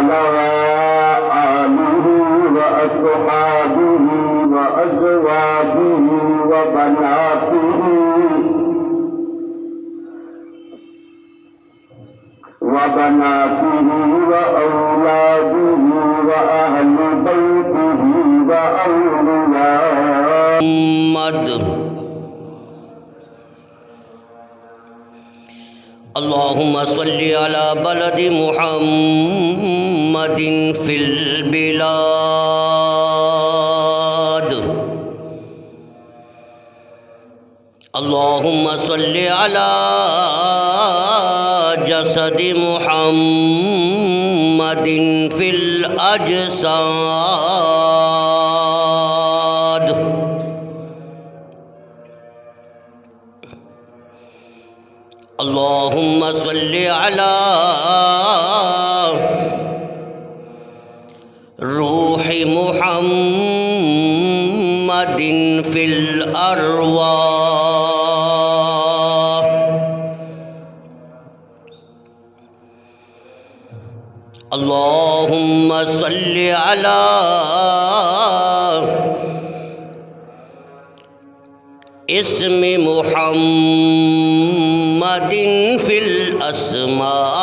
وعلى آله وأصحابه وأزواجه وبناته وأولاده وأهل بيته وأولياء محمد اللهم صل على بلد محمد في البلاد اللهم صل على جسد محمد في الأجساد اللهم صل على روح محمد في الأرواح اللهم صل على اسم محمد في الأسماء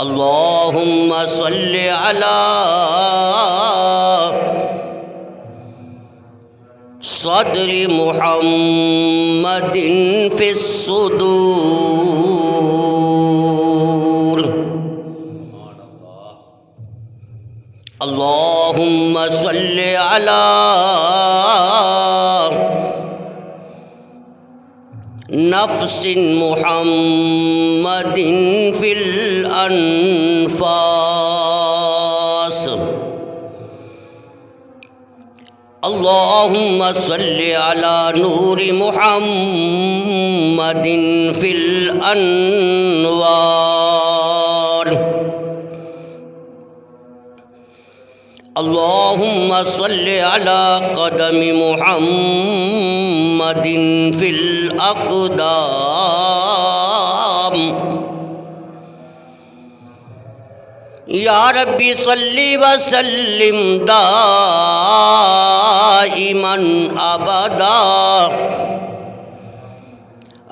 اللهم صل على صدر محمد في الصدور اللهم صل على نفس محمد في الأنفاس اللهم صل على نور محمد في الأنوار اللهم صل على قدم محمد في الأقدام یا ربی صلی وسلم دائما ابدا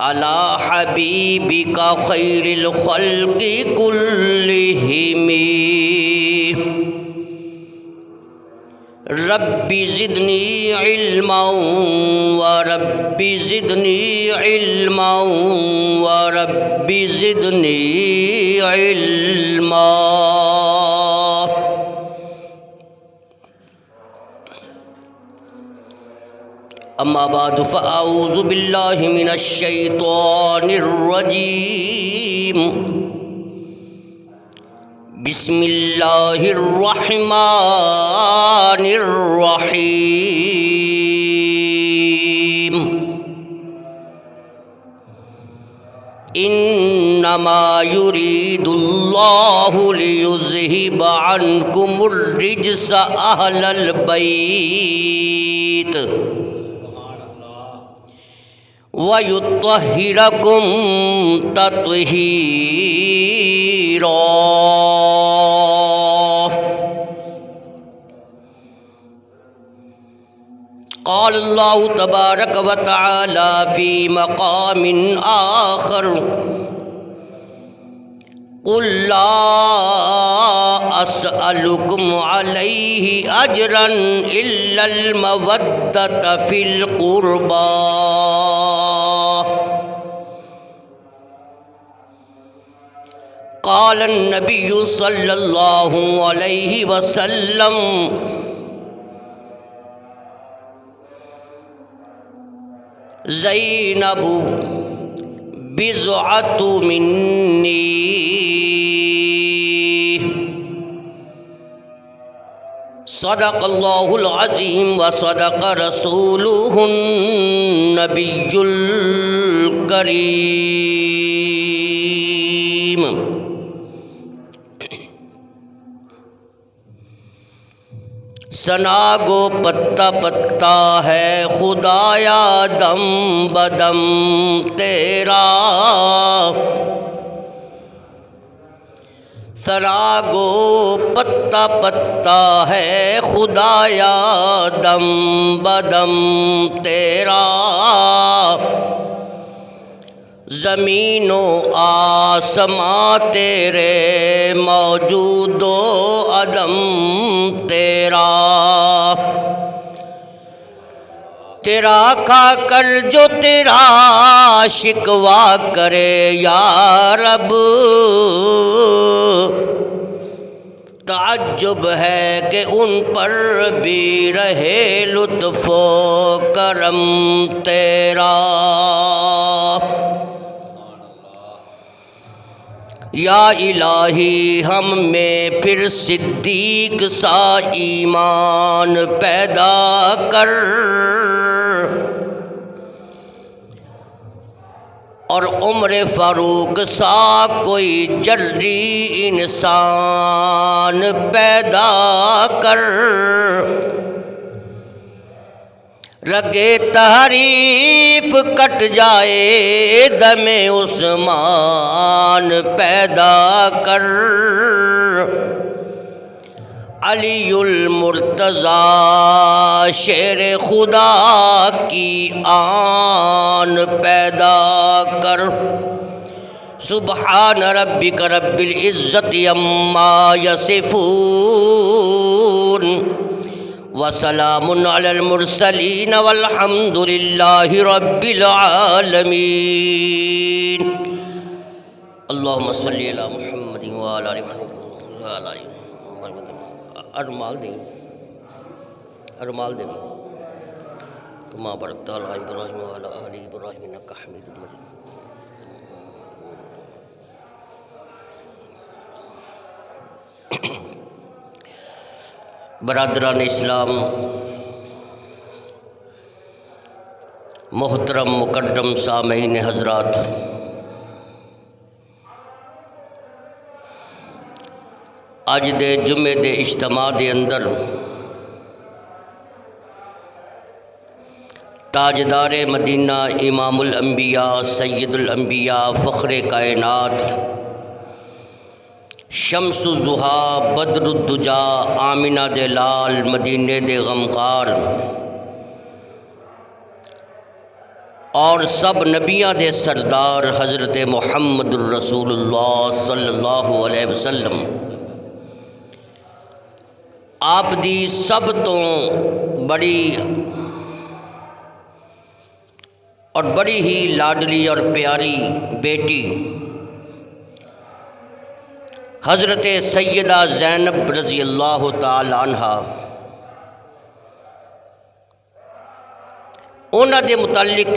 علی حبیبک خیر الخلق کلہم رب زدنی علما ورب زدنی علما ورب زدنی علما اما بعد فاعوذ باللہ من الشیطان الرجیم بسم اللہ الرحمن الرحیم انما یرید اللہ لیذہب عنکم الرجس اہل البیت وَيُطَّهِّرَكُمْ تَطْهِيرًا قال اللہ تبارک وتعالی فی مقام آخر قل لا اسألكم علیہ اجرا الا المودۃ فی القربى قال النبی صلی اللہ علیہ وسلم زینب بضعۃ منی صدق اللہ العظیم وصدق رسولہ النبی الکریم ثنا گو پتا پتا ہے خدایا دم بدم تیرا، ثنا گو پتا پتا ہے خدایا دم بدم تیرا، زمین و آسماں تیرے موجود و عدم تیرا، تیرا کھا کر جو تیرا شکوا کرے یا رب، تعجب ہے کہ ان پر بھی رہے لطف و کرم تیرا، یا الہی ہم میں پھر صدیق سا ایمان پیدا کر، اور عمر فاروق سا کوئی جری انسان پیدا کر، رگے تحریف کٹ جائے دم عثمان پیدا کر، علی المرتضیٰ شیر خدا کی آن پیدا کر، سبحان ربک رب العزت عما یصفون وسلام علی المرسلین والحمد للہ رب العالمین۔ اللہم صلی علی محمد وعلی آل محمد وعلی آل محمد۔ ارمال دیں کما بارکت علی ابراہیم وعلی آل ابراہیم انک حمید مجید۔ برادران اسلام، محترم مکرم سامعین حضرات، اج دے جمعے دے اجتماع دے اندر تاجدار مدینہ امام الانبیاء سید الانبیاء فخر کائنات شمس الضحیٰ بدر الدجا آمنہ دے لال مدینے دے غمخوار اور سب نبیاں دے سردار حضرت محمد الرسول اللہ صلی اللہ علیہ وسلم آپ دی سب تو بڑی اور بڑی ہی لاڈلی اور پیاری بیٹی حضرت سیدہ زینب رضی اللہ تعالی عنہ، انہاں دے متعلق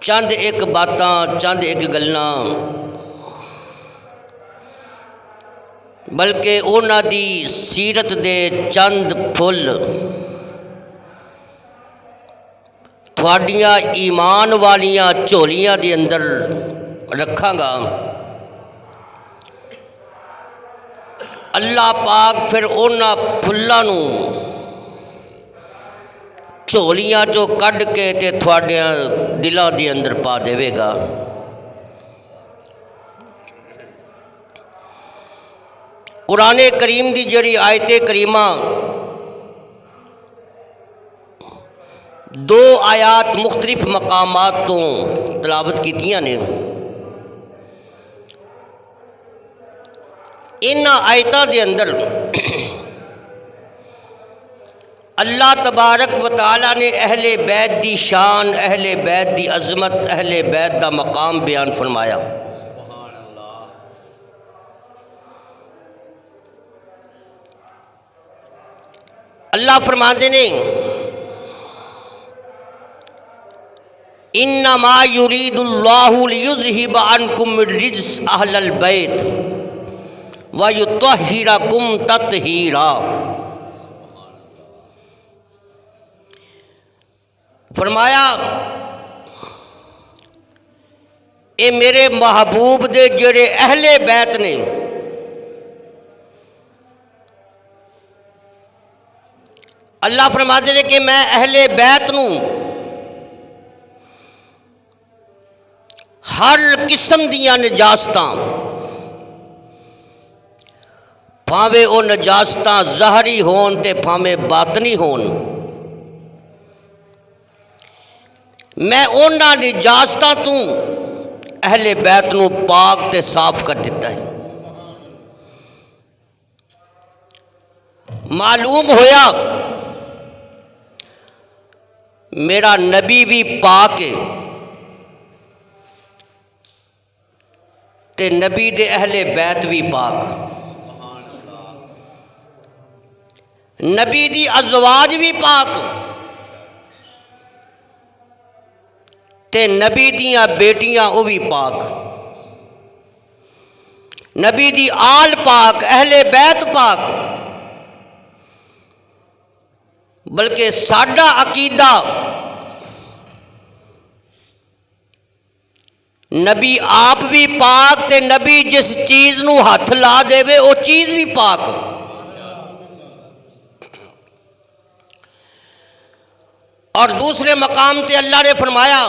چند ایک باتاں چند ایک گلاں بلکہ انہاں دی سیرت دے چند پھل تھوڑیاں ایمان والیاں جھولیاں دے اندر رکھاں گا۔ اللہ پاک پھر انہاں پھلاں نوں جھولیاں چوں کڈ کے تے تھوڑیاں دلاں دے اندر پا دے گا۔ قرآن کریم دی جڑی آیت کریمہ دو آیات مختلف مقامات تو تلاوت کیتیاں نے، ان آیتاں دے اندر اللہ تبارک و تعالیٰ نے اہل بیت دی شان، اہل بیت دی عظمت، اہل بیت دا مقام بیان فرمایا۔ اللہ فرماندے نے انما یرید اللہ لیذہب عنکم الرجس اہل البیت ویطہرکم تطہیرا۔ فرمایا اے میرے محبوب دے جڑے اہل بیت نے اللہ فرماتے ہیں کہ میں اہل بیت نو ہر قسم دیاں نجاستاں، بھاوے او نجاستاں ظاہری ہون تے بھاوے باطنی ہون، میں اونا نجاستاں تو اہل بیت نو پاک تے صاف کر دیتا ہے۔ معلوم ہویا میرا نبی بھی پاک ہے تے نبی دے اہل بیت بھی پاک، نبی دی ازواج بھی پاک تے نبی دیاں بیٹیاں وہ بھی پاک، نبی دی آل پاک، اہل بیت پاک۔ بلکہ ساڈا عقیدہ نبی آپ بھی پاک تے نبی جس چیز نو ہاتھ لا دے وے وہ چیز بھی پاک۔ اور دوسرے مقام تے اللہ نے فرمایا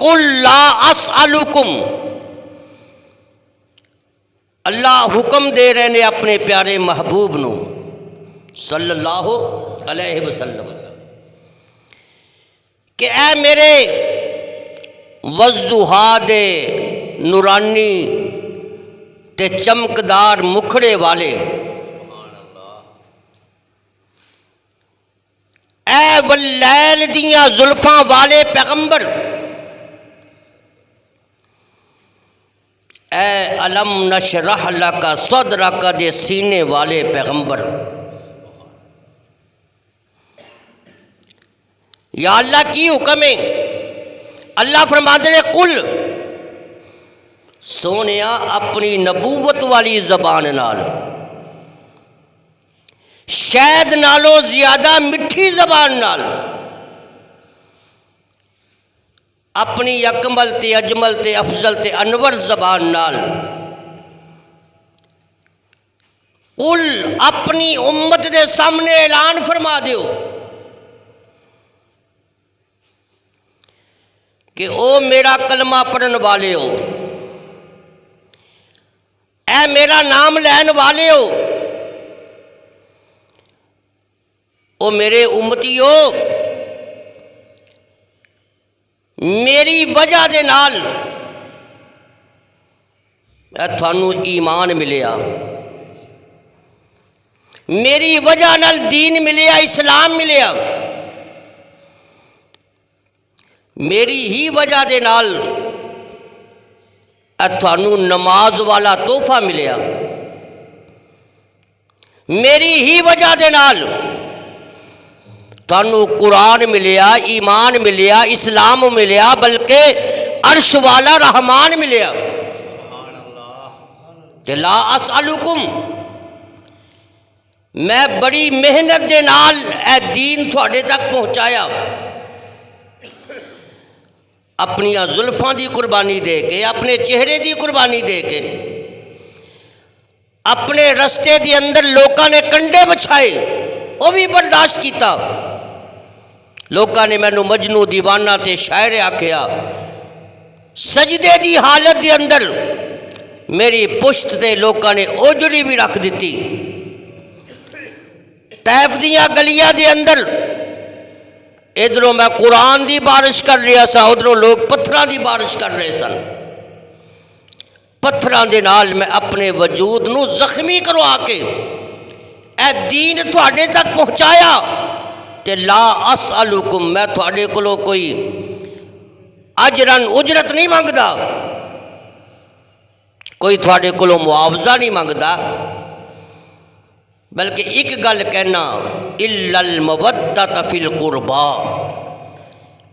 قُلْ لَا أَسْأَلُكُمْ، اللہ حکم دے رہے نے اپنے پیارے محبوب نو صلی اللہ علیہ وسلم کہ اے میرے وضحا دے نورانی تے چمکدار مکھڑے والے، اے واللیل دیاں زلفاں والے پیغمبر، اے علم نشرح لک صدرک دے سینے والے پیغمبر، یا اللہ کی حکم ہے؟ اللہ فرماتے ہیں قل، سونیا اپنی نبوت والی زبان نال، شاید نالو زیادہ مٹھی زبان نال، اپنی اکمل تے اجمل تے افضل تے انور زبان نال، قل اپنی امت دے سامنے اعلان فرما دیو کہ او میرا کلمہ پڑھن والے ہو، اے میرا نام لین والے ہو، او میرے امتی ہو، میری وجہ دے نال تھانو ایمان ملیا، میری وجہ نال دین ملیا، اسلام ملیا، میری ہی وجہ دے نال تھانو نماز والا تحفہ ملیا، میری ہی وجہ دے نال تھانو قرآن ملیا، ایمان ملیا، اسلام ملیا، بلکہ عرش والا رحمان ملیا۔ کہ لا اسألکم، میں بڑی محنت دے نال اے دین تھوڑے تک پہنچایا، اپنی زلفاں دی قربانی دے کے، اپنے چہرے دی قربانی دے کے، اپنے رستے دی اندر لوکاں نے کنڈے بچھائے وہ بھی برداشت کیتا، لوکاں نے مینوں مجنوں دیوانہ تے شاعر آکھیا، سجدے دی حالت دے اندر میری پشت تے لوکاں نے اوجڑی بھی رکھ دیتی، طیف دیاں گلیاں دے اندر ادھروں میں قرآن دی بارش کر رہا سا، ادھروں لوگ پتھراں دی بارش کر رہے سن، پتھراں دے نال میں اپنے وجود نو زخمی کروا کے اے دین تھوڑے تک پہنچایا، تے لا اسألکم، میں تھوڑے کولوں کوئی اجرن اجرت نہیں مانگدا، کوئی تھوڑے کولوں معاوضہ نہیں مانگدا، بلکہ ایک گل کہنا الا المودۃ فی القربا،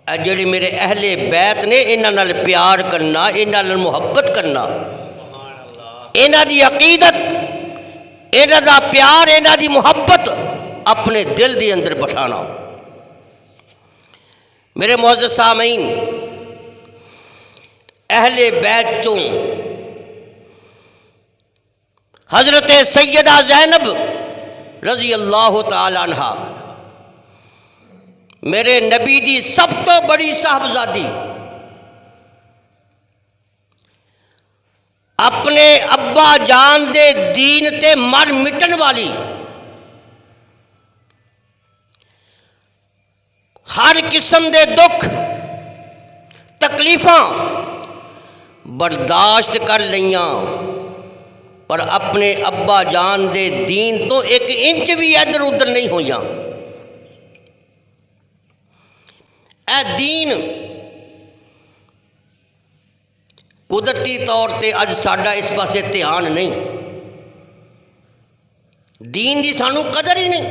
اے جڑے میرے اہل بیت نے انہاں نال پیار کرنا، انہاں نال محبت کرنا، انہاں دی عقیدت، انہاں دا پیار، انہاں دی محبت اپنے دل دے اندر بٹھانا۔ میرے معزز سامعین، اہل بیت چوں حضرت سیدہ زینب رضی اللہ تعالی عنہ میرے نبی دی سب تو بڑی صاحبزادی اپنے ابا جان دے دین تے مر مٹن والی، ہر قسم دے دکھ تکلیفاں برداشت کر لیاں، پر اپنے ابا جان دے دین تو ایک انچ بھی ادھر ادھر نہیں ہویاں۔ اے دین قدرتی طور تے اج ساڈا اس پاسے دھیان نہیں، دین دی سانو قدر ہی نہیں۔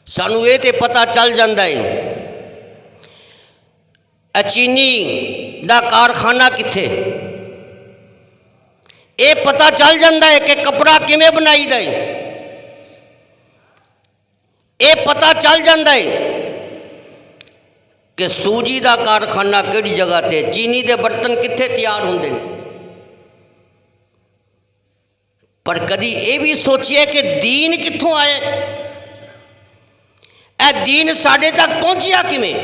سانو یہ تے پتہ چل جاندہ ہے چینی دا کارخانہ کتھے، یہ پتہ چل جاندہ ہے کہ کپڑا کیویں بنائی دا ہے، یہ پتہ چل جاندہ ہے کہ سوجی دا کارخانہ کیڑی جگہ تے، چینی دے برتن کتھے تیار ہوندے ہیں، پر کدی یہ بھی سوچئے کہ دین کتھوں آئے، اے دین ساڑھے تک پہنچیا کیویں؟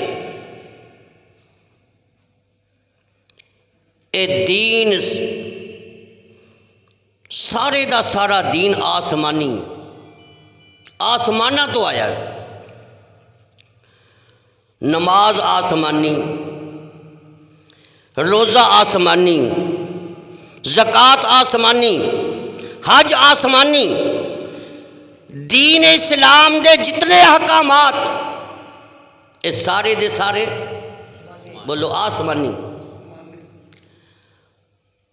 اے دین سارے دا سارا دین آسمانی، آسمانہ تو آیا ہے۔ نماز آسمانی، روزہ آسمانی، زکوٰۃ آسمانی، حج آسمانی، دین اسلام دے جتنے احکامات یہ سارے دے سارے بولو آسمانی۔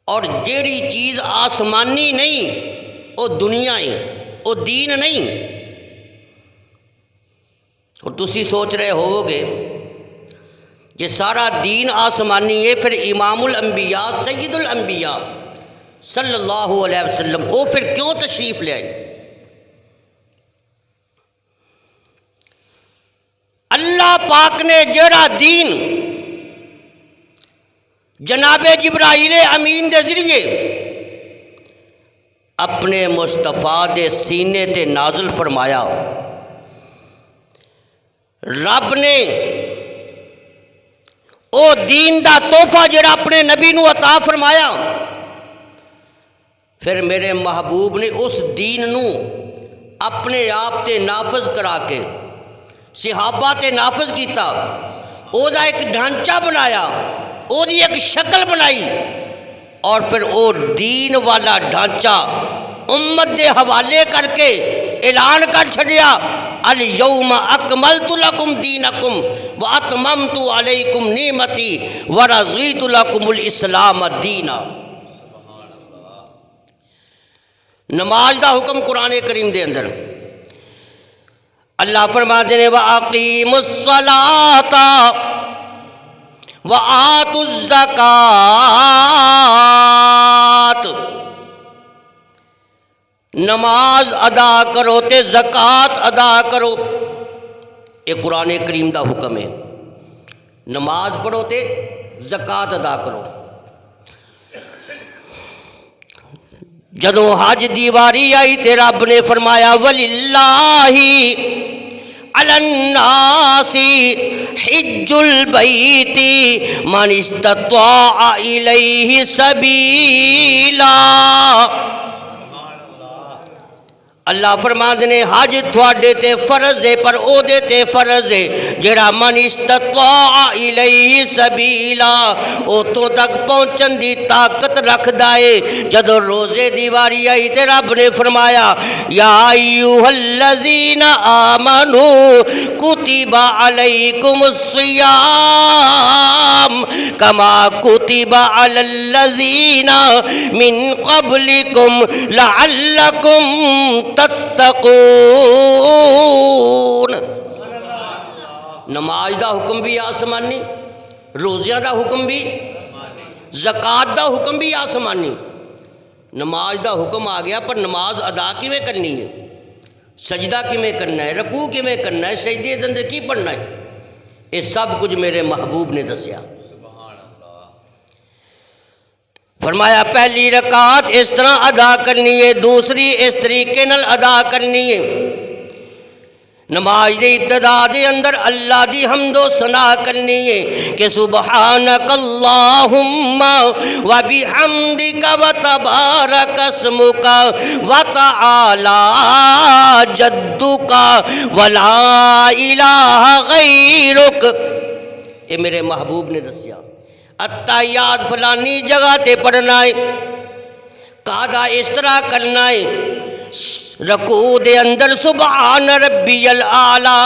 اور جیڑی چیز آسمانی نہیں وہ دنیا ہی، وہ دین نہیں۔ اور تسی سوچ رہے ہوو گے یہ سارا دین آسمانی ہے، پھر امام الانبیاء سید الانبیاء صلی اللہ علیہ وسلم وہ پھر کیوں تشریف لے آئے؟ اللہ پاک نے جڑا دین جناب جبرائیل امین دے ذریعے اپنے مصطفیٰ دے سینے تے نازل فرمایا، رب نے او دین دا تحفہ جڑا اپنے نبی نو عطا فرمایا، پھر میرے محبوب نے اس دین نو اپنے آپ تے نافذ کرا کے صحابہ تے نافذ کیتا، او دا ایک ڈھانچہ بنایا، او دی ایک شکل بنائی، اور پھر او دین والا ڈھانچہ امت دے حوالے کر کے اعلان کر چھڑیا، الیوم اکملت لکم دینکم واتممت علیکم نعمتی ورضیت لکم الاسلام دینا۔ نماز دا حکم قرآن کریم دے اندر اللہ فرماتے ہیں وَأَقِيمُوا الصَّلَاةَ وَآتُوا الزَّكَاةَ، نماز ادا کرو تے زکوٰۃ ادا کرو، یہ قرآن کریم دا حکم ہے۔ نماز پڑھو تے زکوٰۃ ادا کرو۔ جدوں حج دی واری آئی تے رب نے فرمایا وَلِلَّهِ عَلَى النَّاسِ حِجُّ الْبَيْتِ مَنِ اسْتَطَاعَ إِلَيْهِ سَبِيلًا۔ اللہ فرماندے نے حج تھوڑے تے فرض ہے، پر او دے تے فرض ہے جڑا من استطاع الیہ سبیلا، او تو تک پہنچن دی طاقت رکھدا ہے۔ جدو روزے دی واری آئی تے رب نے فرمایا یا ایھا الذین آمنوا کتب علیکم الصیام کما کتب علی الذین من قبلکم لعلکم تتقون۔ نماز دا حکم بھی آسمانی، روزیاں دا حکم بھی، زکوٰۃ دا حکم بھی آسمانی۔ نماز دا حکم آ گیا، پر نماز ادا کیویں کرنی ہے، سجدہ کیویں کرنا ہے، رکوع کیویں کرنا ہے، سجدے دے اندر کی پڑھنا ہے، یہ سب کچھ میرے محبوب نے دسیا۔ فرمایا پہلی رکعت اس طرح ادا کرنی ہے، دوسری اس طریقے نال ادا کرنی ہے۔ نماز دی ابتدا دے اندر اللہ دی حمد و ثنا کرنی ہے کہ سبحانک اللہم و بحمدک و تبارک اسمک و تعالی جدک و لا الہ غیرک. یہ میرے محبوب نے دسیا اتحیات فلانی جگہ تے پڑھنا ہے، قاعدہ اس طرح کرنا ہے، رکوع دے اندر سبحان ربی الاعلی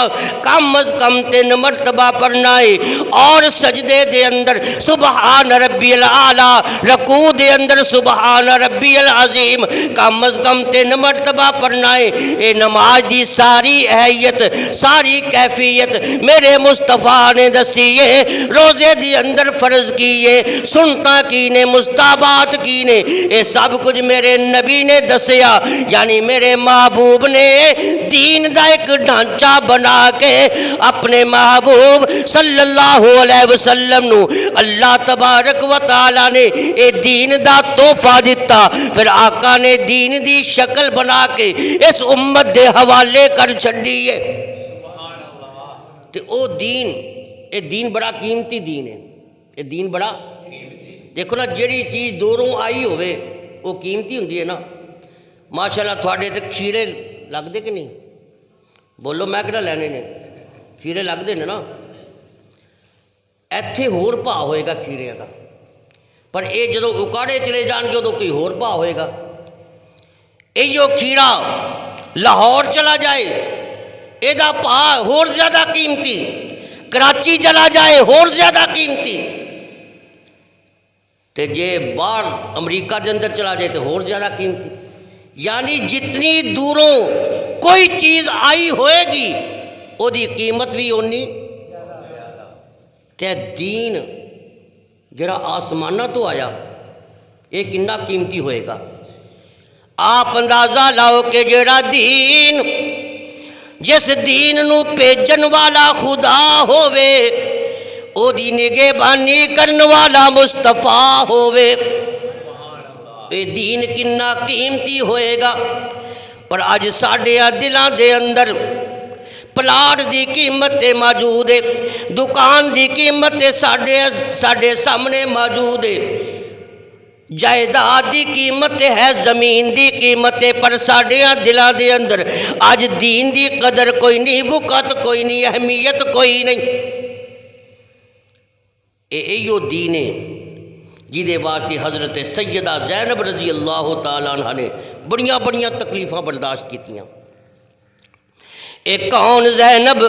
کم از کم 3 مرتبہ پڑھنا ہے، اور سجدے دے اندر سبحان ربی الاعلی، رکوع دے اندر سبحان ربی العظیم کم از کم 3 مرتبہ پڑھنا ہے. اے نماز دی ساری اہمیت، ساری کیفیت میرے مصطفیٰ نے دسی ہے. روزے دی اندر فرض کیے، سنتا کی نے، مستحبات کی نے، اے سب کچھ میرے نبی نے دسیا. یعنی میرے محبوب نے دین دا ایک ڈھانچہ بنا کے اپنے محبوب صلی اللہ علیہ وسلم نو اللہ تبارک و تعالی نے اے دین دا تحفہ دیتا. پھر آقا نے دین دی شکل بنا کے اس امت دے حوالے کر چھڈی ہے. تے او دین، اے دین بڑا قیمتی دین ہے. اے دین بڑا دیکھو نا، جیڑی چیز دوروں آئی ہوئے وہ قیمتی ہوندی ہے نا. ماشاءاللہ تھوڑے تے کھیرے لگ دے کہ نہیں؟ بولو میں کہنا لینے نے کھیرے لگ دے نا. ایتھے ہور بھا ہوئے گا کھیرے دا، پر اے جدو اکاڑے چلے جان گے ادو کوئی ہور بھا ہوئے گا. ایو کھیرا لاہور چلا جائے اے دا بھا ہور زیادہ قیمتی، کراچی چلا جائے ہور زیادہ قیمتی، تے جے باہر امریکہ دے اندر چلا جائے تے ہور زیادہ قیمتی. یعنی جتنی دوروں کوئی چیز آئی ہوئے گی او دی قیمت بھی اونی. تے دین جڑا آسمانہ تو آیا یہ کنا قیمتی ہوئے گا. آپ اندازہ لاؤ کہ جڑا دین، جس دین نو بھیجن والا خدا ہووے، او دی نگہبانی کرن والا مصطفیٰ ہووے، اے دین کنا قیمتی ہوئے گا. پر اج ساڈے دلاں دے اندر پلاٹ دی قیمت موجود ہے، دکان دی قیمت ساڈے سامنے موجود ہے، جائیداد دی قیمت ہے، زمین دی قیمت ہے، پر ساڈے دلاں دے اندر اج دین دی قدر کوئی نہیں، وقت کوئی نہیں، اہمیت کوئی نہیں. ایو دین ہے جیدے واسطے حضرت سیدہ زینب رضی اللہ تعالیٰ عنہ نے بڑیاں بڑیاں تکلیفاں برداشت کیتیاں. ایک کون زینب،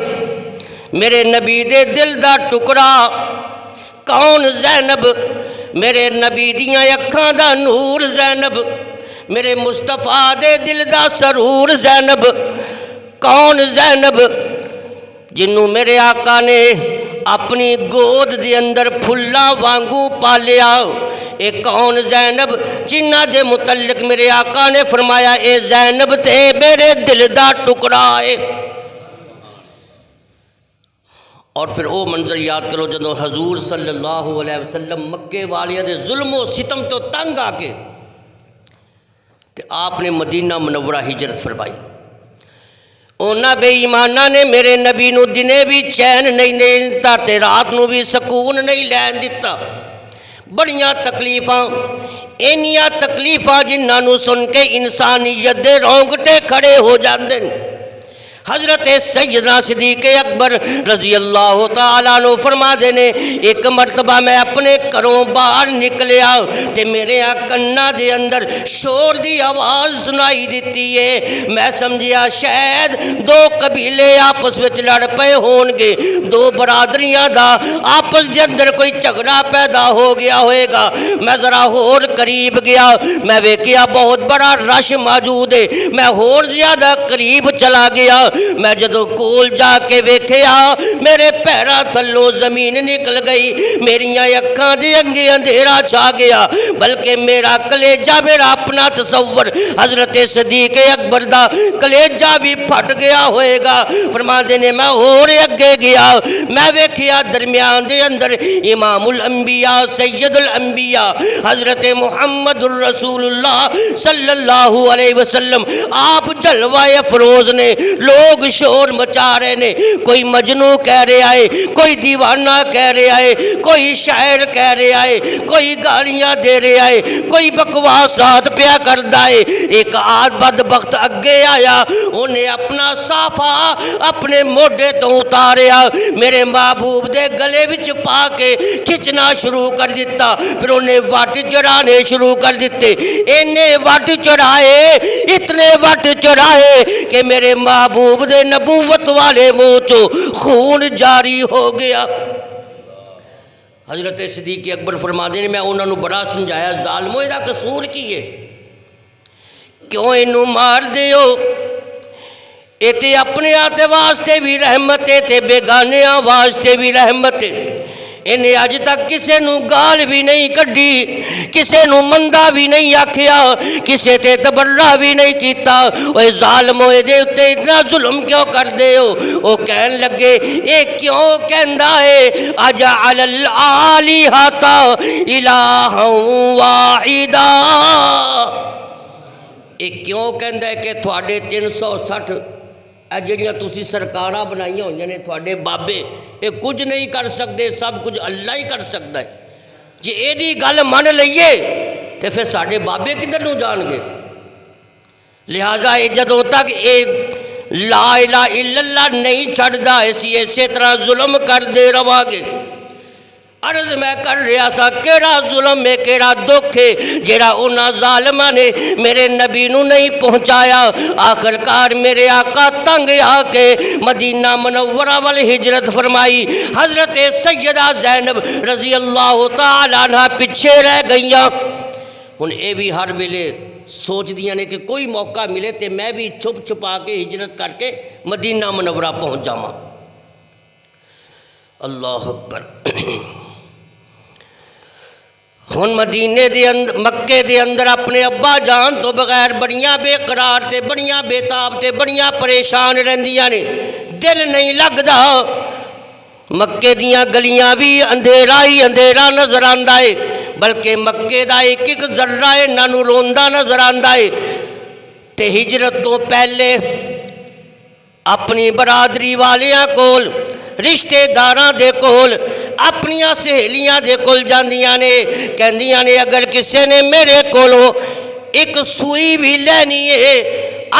میرے نبی دے دل دا ٹکڑا، کون زینب، میرے نبی دیاں اکھاں دا نور زینب، میرے مصطفیٰ دے دل دا سرور زینب. کون زینب جنوں میرے آقا نے اپنی گود دے اندر پھلاں وانگو پالیا. اے کون زینب جنہ دے متعلق میرے آقا نے فرمایا اے زینب تے میرے دل دا ٹکڑا ہے. اور پھر او منظر یاد کرو جدوں حضور صلی اللہ علیہ وسلم مکے والیاں دے ظلم و ستم تو تنگ آ کے تے آپ نے مدینہ منورہ ہجرت فرمائی. اونا بے ایمانہ نے میرے نبی نو دنے بھی چین نہیں دیتا تے رات نو بھی سکون نہیں لین دیتا. بڑیاں تکلیفاں، اینیاں تکلیفاں جنہاں نو سن کے انسانیت دے رونگٹے کھڑے ہو جاندے. حضرت سیدنا صدیق اکبر رضی اللہ تعالیٰ عنہ فرما دینے ایک مرتبہ میں اپنے گھروں باہر نکلیا تے میرے کنا دے اندر شور دی آواز سنائی دیتی ہے. میں سمجھیا شاید دو قبیلے آپس وچ لڑ پے ہون گے، دو برادریاں دا آپس دے اندر کوئی جھگڑا پیدا ہو گیا ہوئے گا. میں ذرا ہور قریب گیا، میں ویکھیا بہت بڑا رش موجود ہے. میں ہور زیادہ قریب چلا گیا. میں جدو کول جا کے ویکھیا میرے پیراں تھلوں زمین نکل گئی، میریاں اکھاں دے اگے اندھیرا چھا گیا، بلکہ میرا کلیجہ، میرا اپنا تصور حضرت صدیق اکبر دا کلیجہ بھی پھٹ گیا ہوئے گا. فرماندے نے میں اور اگے گیا، میں ویکھیا درمیان دے اندر امام الانبیاء سید الانبیاء حضرت محمد الرسول اللہ صلی اللہ علیہ وسلم آپ جلوہ افروز نے. لوگ لوگ شور مچا رہے نے، کوئی مجنوں کہہ رہا ہے، کوئی دیوانہ کہہ رہا ہے، کوئی شاعر کہہ رہا ہے، کوئی گالیاں دے رہا ہے، کوئی بکواسات پیا کردا ہے۔ ایک بدبخت اگے آیا، انہیں اپنا صافہ اپنے موڈے تو اتاریا، میرے محبوب دے گلے وچ پا کے کھچنا شروع کر دیتا، پھر انہیں وٹ چڑھانے شروع کر دیتے۔ انہیں وٹ چڑھائے، اتنے وٹ چڑھائے کہ میرے محبوب دے نبوت والے منہ چوں خون جاری ہو گیا۔ حضرت صدیق اکبر فرماندے نے میں انہوں نے بڑا سمجھایا، ظالمو دا قصور کی ہے، کیوں انہوں مار دیو؟ اے تے اپنے آتے واسطے بھی رحمت ہے تے بیگانے واسطے بھی رحمت ہے۔ انہیں اج تک کسے نو گال بھی نہیں کڈی، کسے نو مندہ بھی نہیں آکھیا، کسے تے تبرہ بھی نہیں کیتا۔ اوے ظالمو دے اتے اتنا ظلم کیوں کر دے ہو؟ وہ کہن لگے اے کیوں کہندا ہے اجعل الآلہۃ الہا واحدا، اے کیوں کہندا ہے کہ تھوڑے 360 جڑیاں تسی سرکاراں بنائیاں ہوئیاں نے تھوڑے بابے، یہ کچھ نہیں کر سکتے، سب کچھ اللہ ہی کر سکتا ہے۔ جی اے دی گل من لئیے تو پھر ساڑھے بابے کدھر نو جان گے؟ لہذا جدوں تک اے لا الہ الا اللہ نہیں چھڑدا اسی طرح ظلم کر دے رہا گے۔ عرض میں کر رہا سا کیڑا ظلم ہے، کیڑا دکھ ہے جیڑا انہاں ظالماں نے میرے نبی نو نہیں پہنچایا۔ آخرکار میرے آقا تنگ آ کے مدینہ منورہ والہجرت فرمائی، حضرت سیدہ زینب رضی اللہ تعالیٰ عنہ پیچھے رہ گئیاں۔ ہن اے بھی ہر ویلے سوچ دیاں نے کہ کوئی موقع ملے تے میں بھی چھپ چھپا کے ہجرت کر کے مدینہ منورہ پہنچ جاواں۔ اللہ اکبر۔ ہن مدینے دے اندر مکے دے اندر اپنے ابا جان تو بغیر بڑیاں بے قرار تے بڑیاں بے تاب تے بڑیاں پریشان رہندیاں نے، دل نہیں لگدا۔ مکے دیاں گلیاں بھی اندھیرا ہی اندھیرا نظر آندا ہے، بلکہ مکے دا ایک ایک ذرہ انہاں نوں روندا نظر آندا ہے۔ تے ہجرت تو پہلے اپنی برادری والیاں کول، رشتے داراں دے کول، اپنیاں سہیلیاں دے کول جاندیاں نے، کہندیاں نے اگر کسے نے میرے کولوں ایک سوئی بھی لینی ہے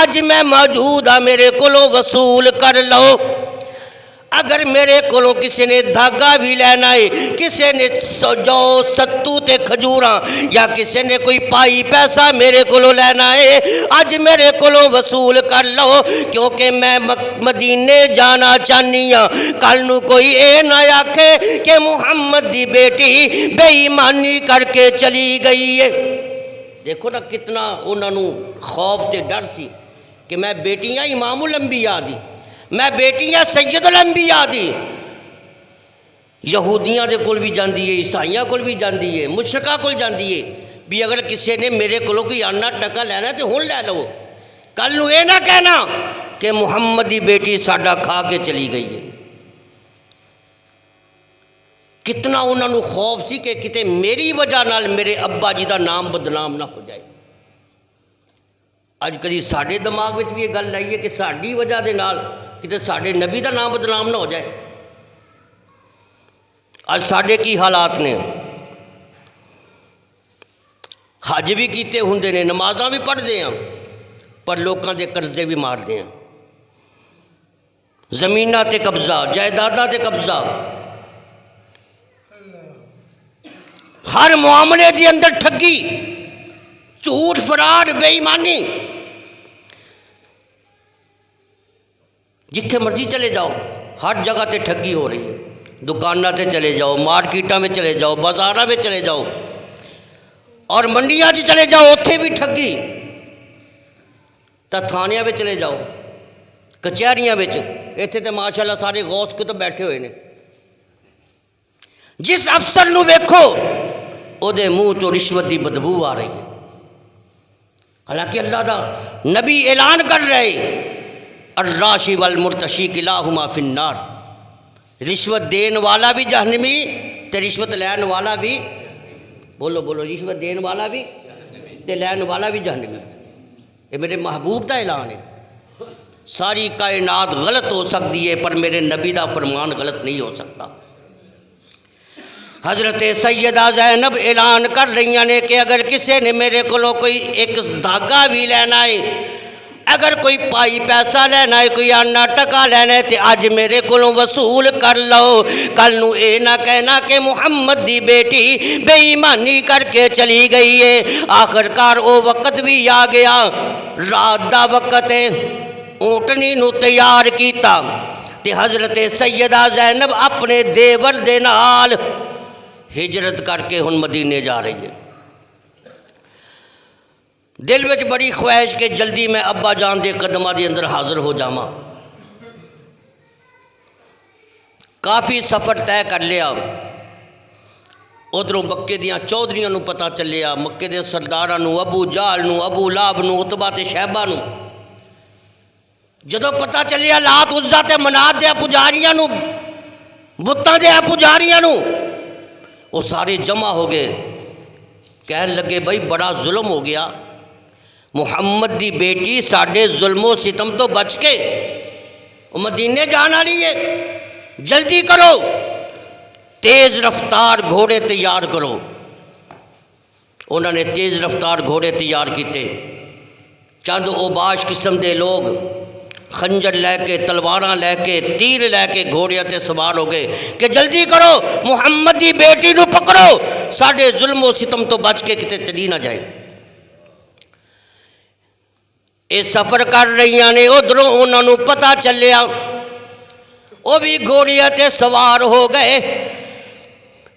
اج میں موجود ہاں، میرے کولوں وصول کر لو۔ اگر میرے کولوں کسی نے دھاگا بھی لینا ہے، کسی نے جو ستو تے کھجوراں یا کسی نے کوئی پائی پیسہ میرے کولوں لینا ہے اج میرے کولوں وصول کر لو، کیونکہ میں مدینے جانا چاہنی ہاں۔ کل نو کوئی اے نہ آکھے کہ محمد دی بیٹی بے ایمانی کر کے چلی گئی ہے۔ دیکھو نا کتنا انہوں نے خوف تے ڈر سی کہ میں بیٹیاں امام الانبیاء دی، میں بیٹیاں سید الانبیاء دی، یہودیاں دے کول بھی جاندی ہے، عیسائیاں کول بھی جاندی ہے، مشرکاں کول جاندی ہے بھی اگر کسی نے میرے کولوں کوئی آنا ٹکا لینا ہے تو ہن لے لو، کل نو اے نہ کہنا کہ محمد دی بیٹی ساڈا کھا کے چلی گئی ہے۔ کتنا انہوں نے خوف سی کہ کتے میری وجہ نال میرے ابا جی دا نام بدنام نہ ہو جائے۔ اج کدی ساڈے دماغ وچ بھی یہ گل آئی ہے کہ ساڈی وجہ دے نال کتے ساڈے نبی دا نام بدنام نہ ہو جائے۔ اج ساڈے کی حالات نے، حج بھی کیتے ہوندے نے، نمازاں بھی پڑھدے ہیں، پر لوکاں دے قرضے بھی ماردے ہیں، زمیناں تے قبضہ، جائیداداں تے قبضہ، ہر معاملے دے اندر ٹھگی، جھوٹ، فراڈ، بے ایمانی۔ جتھے مرضی چلے جاؤ ہر جگہ تے ٹھگی ہو رہی ہے، دکاناں تے چلے جاؤ، مارکیٹاں میں چلے جاؤ، بازاراں میں چلے جاؤ، اور منڈیاں چ چلے جاؤ اتھے بھی ٹھگی، تا تھانیاں میں چلے جاؤ، کچہریاں وچ، ایتھے تے ماشاءاللہ سارے غوث کتب بیٹھے ہوئے نے، جس افسر نو ویکھو او دے منہ چوں رشوت دی بدبو آ رہی ہے۔ حالانکہ اللہ دا نبی اعلان کر رہے الراشی والمرتشی کلاہما فی النار، رشوت دین والا بھی جہنمی تے رشوت لین والا بھی، بولو بولو، رشوت دین والا بھی تے لین والا بھی جہنمی۔ یہ میرے محبوب دا اعلان ہے ساری کائنات غلط ہو سکتی ہے پر میرے نبی دا فرمان غلط نہیں ہو سکتا۔ حضرت سیدہ زینب اعلان کر رہی ہیں کہ اگر کسی نے میرے کو کوئی ایک دھاگا بھی لینا ہے، اگر کوئی پائی پیسہ لینا ہے، کوئی آنا ٹکا لینا ہے، تو اج میرے کو وصول کر لو، کل نو اے نہ کہنا کہ محمد دی بیٹی بے ایمانی کر کے چلی گئی ہے۔ آخرکار او وقت بھی آ گیا، رات دا وقت ہے، اونٹنی نو تیار کیتا تے حضرت سیدہ زینب اپنے دیور دے نال ہجرت کر کے ہن مدینے جا رہی ہے۔ دل وچ بڑی خواہش کہ جلدی میں ابا جان دے قدماں دے اندر حاضر ہو جاواں۔ کافی سفر طے کر لیا، ادھروں مکے دیاں چودھریاں نو پتہ چلیا، مکے دے سرداراں نو، ابو جہل نو، ابو لہب نو، عتبہ تے شیبہ نو، جدوں پتہ چلیا لات عزا تے منات دے پجاریاں نو، بتاں دے پجاریاں نو، وہ سارے جمع ہو گئے، کہنے لگے بھائی بڑا ظلم ہو گیا، محمد دی بیٹی ساڈے ظلم و ستم تو بچ کے مدینے جان والی ہے، جلدی کرو، تیز رفتار گھوڑے تیار کرو۔ انہوں نے تیز رفتار گھوڑے تیار کیتے، چند اوباش قسم دے لوگ خنجر لے کے، تلواراں لے کے، تیر لے کے گھوڑے تے سوار ہو گئے کہ جلدی کرو، محمد دی بیٹی نو پکڑو، ساڈے ظلم و ستم تو بچ کے کتے چلی نہ جائے۔ اے سفر کر رہی نے، ادھروں انہوں نے پتہ چلیا، وہ بھی گھوڑے تے سوار ہو گئے۔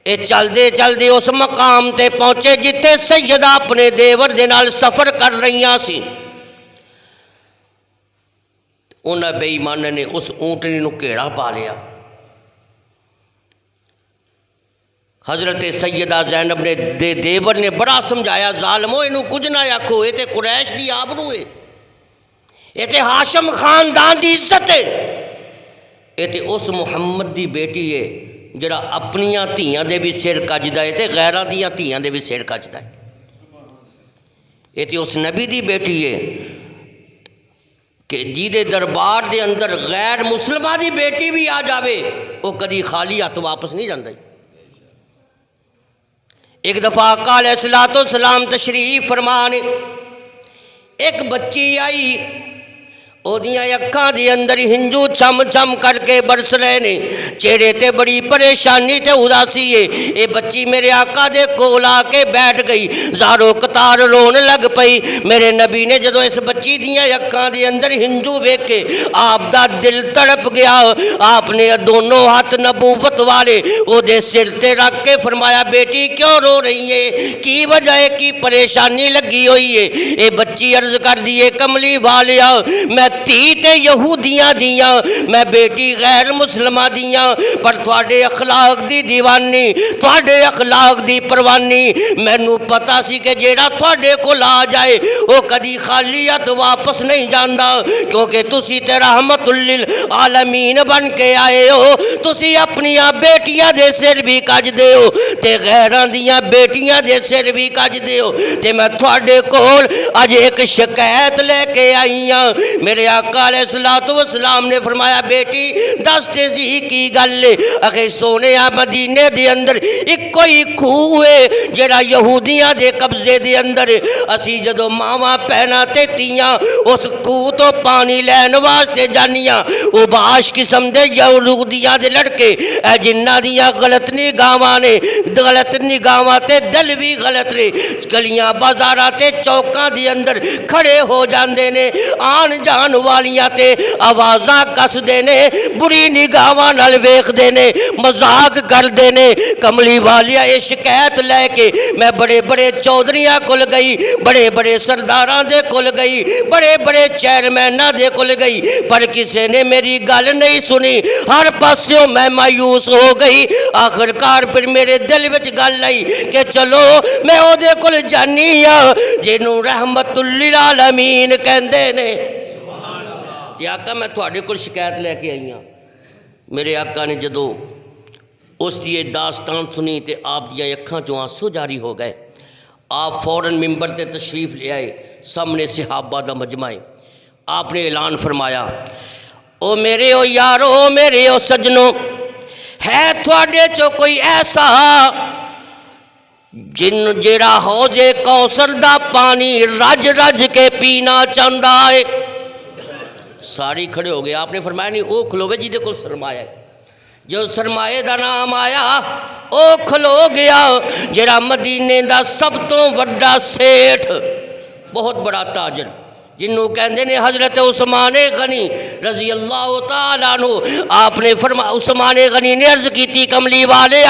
اے چلدے چلدے اس مقام تے پہنچے جتھے سیدہ اپنے دیور دے نال سفر کر رہیاں سی۔ انہاں بے ایماناں نے اس اونٹنی نو گھیرا پا لیا۔ حضرت سیدہ زینب نے دیور نے بڑا سمجھایا، ظالمو اینو کچھ نہ آکھو، اے تے قریش دی آبرو ہے، اے تے ہاشم خاندان دی عزت ہے، اے تے اس محمد دی بیٹی ہے جڑا اپنیاں دھیاں دے بھی سر کجدا ہے تے غیراں دیاں دھیاں دے بھی سر کجدا ہے، اے تے اس نبی دی بیٹی ہے کہ جی دے دربار دے اندر غیر مسلمہ دی بیٹی بھی آ جاوے وہ کدی خالی ہاتھ واپس نہیں جاندے۔ ایک دفعہ آقا علیہ السلام تشریف فرمانے، ایک بچی آئی، او دیاں اکھاں دے اندر ہنجو چھم چھم کر کے برس رہے نے، چہرے تے بڑی پریشانی تے اداسی ہے۔ اے بچی میرے آقا دے کول آ کے بیٹھ گئی، زارو قطار رون لگ پئی۔ میرے نبی نے جدو اس بچی دیاں اکھاں دے اندر ہنجو ویکھے، آپ دا دل تڑپ گیا، آپ نے دونوں ہاتھ نبوت والے او دے سر تے رکھ کے فرمایا، بیٹی کیوں رو رہی ہے، کی وجہ ہے، کی پریشانی لگی ہوئی ہے؟ اے بچی عرض کر دیے، کملی والیا میں تھی تے یہودیاں دیاں، میں بیٹی غیر مسلمہ دیاں، پر تھوڑے اخلاق دی دیوانی، تھوڑے اخلاق دی پروانی، میں نو پتا سی کہ جیڑا تھوڑے کو لا جائے وہ کدی خالیت واپس نہیں جاندہ، کیونکہ تسی تے رحمت للعالمین بن کے آئے ہو، تسی اپنیاں بیٹیاں دے سر بھی کج دے ہو تے غیران دیاں بیٹیاں دے سر بھی کج دے ہو، تے میں تھوڑے کول آج ایک شکایت لے کے آئیاں۔ میرے آقا علیہ السلام نے فرمایا، بیٹی دستے سی کی گل ہے؟ اگے سونے مدینے دے اندر ایک کوئی کھوہ ہے جڑا یہودیاں دے قبضے دے اندر، اسی جدو ماواں پہنا تے تیاں اس کھوہ تو پانی لین واسطے جانیاں، وہ باش قسم دے یہودیاں دے لڑکے اے جنہ دیاں غلط نگاواں نے، غلط نگاواں تے دل بھی غلط نے، گلیاں بازاراں تے چوکاں دے اندر کھڑے ہو جاندے نے، آن جان والیاں تے آوازاں کس دینے، بری نگاواں نال ویکھ دینے، مذاق کر دینے۔ کملی والیا یہ شکایت لے کے میں بڑے بڑے چودھریاں کل گئی، بڑے بڑے سرداراں دے کل گئی، بڑے بڑے چیئرمیناں دے کل گئی، پر کسی نے میری گل نہیں سنی، ہر پاسوں میں مایوس ہو گئی۔ آخرکار پھر میرے دل وچ گل آئی کہ چلو میں او دے کل جانی ہاں جنوں رحمت للعالمین کہندے نے۔ آقا میں تھوڑے کو شکایت لے کے آئی ہاں۔ میرے آقا نے جدو اس دی داستان سنی تے آپ دیا اکھاں چوں آنسو جاری ہو گئے، آپ فوراً ممبر تے تشریف لے آئے، سامنے صحابہ دا مجمع ہے، آپ نے اعلان فرمایا او میرے او یارو او میرے او سجنوں ہے تھوڑے چو کوئی ایسا جن جیڑا حوض کوثر دا پانی رج رج کے پینا چاہتا ہے. ساری کھڑے ہو گئے. آپ نے فرمایا نہیں او کھلوے جی دے کو سرمایہ ہے. جو سرمایہ دا نام آیا او کھلو گیا جڑا مدینے دا سب تو وڈا سیٹھ بہت بڑا تاجر جنہوں کہندے نے حضرت عثمان غنی رضی اللہ تعالیٰ عنہ. آپ نے فرمایا عثمان غنی نے عرض کی تھی کملی والے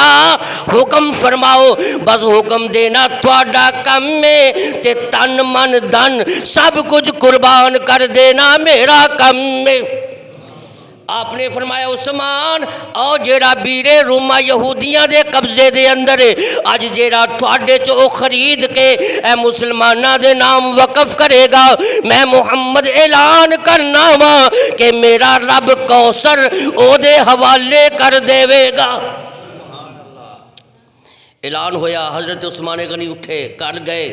حکم فرماؤ. بس حکم دینا تھوڑا کم میں تے تن من دن سب کچھ قربان کر دینا میرا کم میں. آپ نے فرمایا عثمان او جیڑا بیرے روما یہودیاں دے قبضے دے اندر اج جیڑا تھوڑے چو خرید کے اے مسلمانہ دے نام وقف کرے گا میں محمد اعلان کرنا وا کہ میرا رب کوثر او دے حوالے کر دے گا. اعلان ہویا. حضرت عثمان غنی اٹھے کر گئے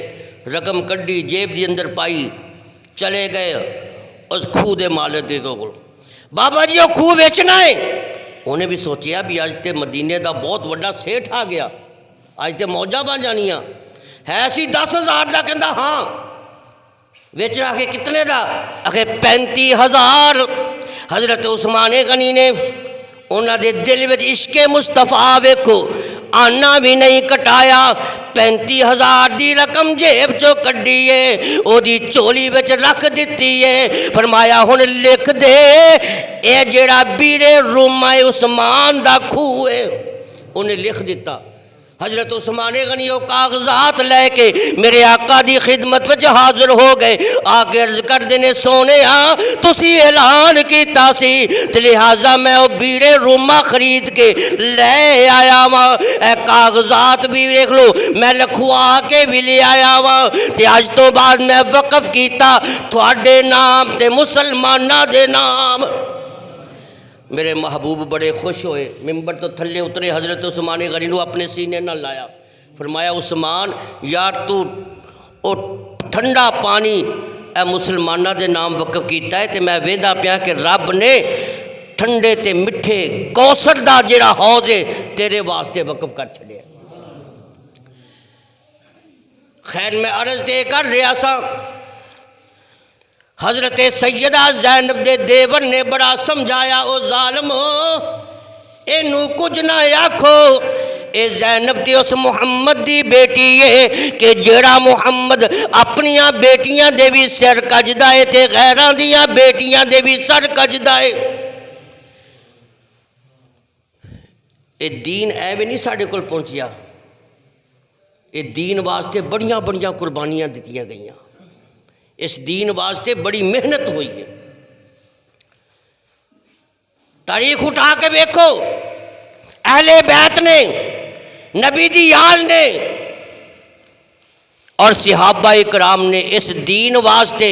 رقم کڈی جیب دی اندر پائی چلے گئے اس کھو دے مالک دے کو بابا جی وہ کھو ویچنا ہے. انہیں بھی سوچیا بھی آج تے مدینے دا بہت وڈا سیٹھ آ گیا آج تے موجہ بن جانیاں ہے سی 10,000 دا کہندا ہاں ویچنا کہ کتنے دا آخے 35,000. حضرت عثمان غنی نے انہاں دے دل وچ عشق مصطفیٰ ویکھو آنا بھی نہیں کٹایا. 35,000 دی رقم جیب چو کڈیے او دی چولی وچ رکھ دیتی ہے. فرمایا ہن لکھ دے اے جیڑا بیرے روما عثمان دا کھو ہے. انہیں لکھ دیتا. حضرت عثمان غنی وہ کاغذات لے کے میرے آقا دی خدمت وچ حاضر ہو گئے. آگے عرض کر دینے سونے تسی اعلان کیتا سی تے لہٰذا میں وہ بیرے روما خرید کے لے آیا ہاں. اے کاغذات بھی دیکھ لو میں لکھوا کے بھی لے آیا ہاں تے آج تو بعد میں وقف کیتا تھوڑے نام تے مسلمانہ دے نام. میرے محبوب بڑے خوش ہوئے. ممبر تو تھلے اترے. حضرت عثمان غنی نو اپنے سینے نہ لایا. فرمایا عثمان یار تو او ٹھنڈا پانی اے مسلمانہ دے نام وقف کیتا ہے تے میں ویندہ پیا کہ رب نے ٹھنڈے تے مٹھے کوثر دا جڑا حوض ہے تیرے واسطے وقف کر چھڑے. خیر میں عرض دے کر رہا سا حضرت سیدہ زینب دے دیور نے بڑا سمجھایا او ظالمو اینو کچھ نہ آکھو اے زینب دی اس محمد دی بیٹی ہے کہ جڑا محمد اپنیاں بیٹیاں دے بھی سر کجدا ہے تے غیراں دیاں بیٹیاں دے بھی سر کجدا ہے. اے دین ایویں نہیں ساڈے کول پہنچیا. اے دین واسطے بڑیاں بڑیاں قربانیاں دتیاں گئیاں. اس دین واسطے بڑی محنت ہوئی ہے. تاریخ اٹھا کے دیکھو اہل بیت نے نبی دی آل نے اور صحابہ اکرام نے اس دین واسطے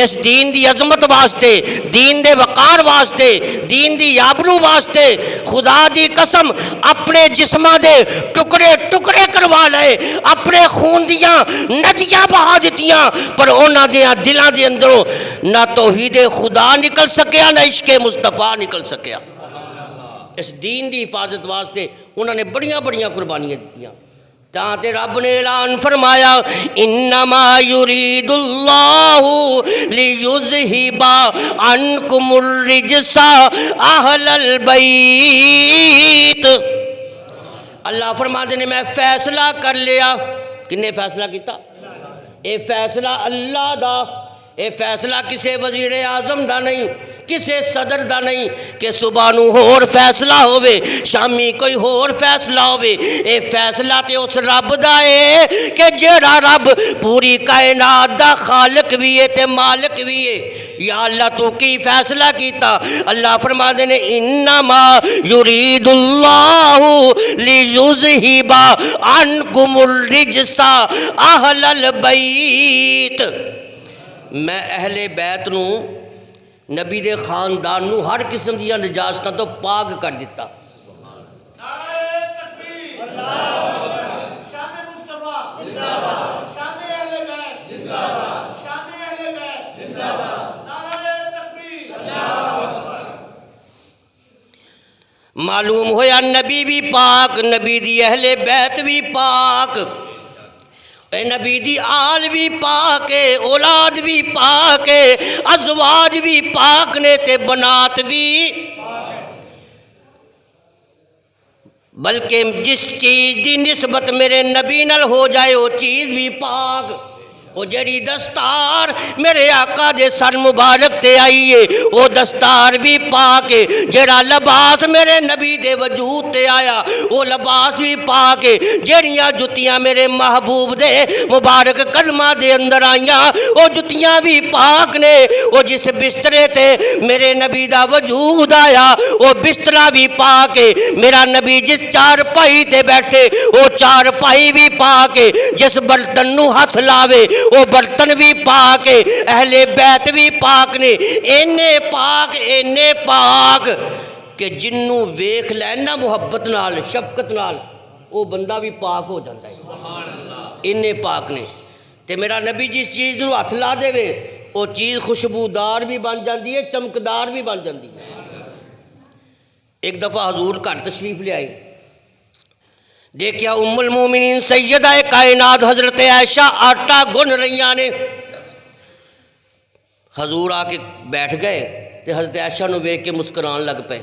اس دین دی عظمت واسطے دین دے وقار واسطے دین دی آبرو واسطے خدا دی قسم اپنے جسمہ دے ٹکڑے ٹکڑے کروا لائے اپنے خون دیاں ندیاں بہا دیتیاں پر اونا دیاں دلاں دے اندروں نہ توحید خدا نکل سکیا نہ عشق مصطفیٰ نکل سکیا. اس دین دی حفاظت واسطے انہوں نے بڑیاں بڑیاں قربانیاں دیتیاں. تاہتے رب نے اعلان فرمایا انما یرید اللہ لیذہب عنکم الرجس اہل البیت. اللہ فرماتے نے میں فیصلہ کر لیا. کنے فیصلہ کیتا؟ اے فیصلہ اللہ دا. اے فیصلہ کسے وزیر اعظم دا نہیں کسے صدر دا نہیں کہ صبح نو ہور فیصلہ ہوئے شامی کوئی ہور فیصلہ ہوئے. اے فیصلہ تے اس رب دا ہے کہ جڑا رب پوری کائنات دا خالق بھی ہے تے مالک بھی ہے. یا اللہ تو کی فیصلہ کیتا؟ اللہ فرما دے نے انما یرید اللہ لیذہب عنکم الرجس اہل البیت. میں اہل بیت نو نبی دے خاندان نو ہر قسم دیا نجاستاں تو پاک کر دیتا. نعرہ تکبیر اللہ اکبر. شان مصطفیٰ زندہ باد. شان اہل بیت زندہ باد. شان اہل بیت زندہ باد. نعرہ معلوم ہویا نبی بھی پاک، نبی دی اہل بیت بھی پاک، اے نبی دی آل بھی پاک ہے، اولاد بھی پاک ہے، ازواج بھی پاک نے تے بنات بھی، بلکہ جس چیز دی نسبت میرے نبی نال ہو جائے وہ چیز بھی پاک۔ وہ جڑی دستار میرے آقا دے سر مبارک تے آئیے وہ دستار بھی پاک ہے، جڑا لباس میرے نبی دے وجود تے آیا وہ لباس بھی پاک ہے، جڑیاں جتیاں میرے محبوب دے مبارک قدمہ دے اندر آئیاں وہ جتیاں بھی پاک نے، وہ جس بسترے تے میرے نبی دا وجود آیا وہ بسترہ بھی پاک ہے، میرا نبی جس چار پائی تے بیٹھے وہ چار پائی بھی پاک ہے، جس برتن نو ہاتھ لاوے وہ برتن بھی پاک ہے، اہل بیت بھی پاک نے، اینے پاک کہ جنوں ویکھ لینا محبت نال شفقت نال وہ بندہ بھی پاک ہو جاتا ہے، اینے پاک نے۔ تے میرا نبی جس چیز نو ہاتھ لا دے وے وہ چیز خوشبودار بھی بن جاندی ہے، چمکدار بھی بن جاندی ہے۔ ایک دفعہ حضور گھر تشریف لے آئے، دیکھیا ام المومنین سیدہ کائنات حضرت عائشہ آٹا گن رہیاں نے، حضور آ کے بیٹھ گئے تے حضرت عائشہ نو ویکھ کے مسکران لگ پے،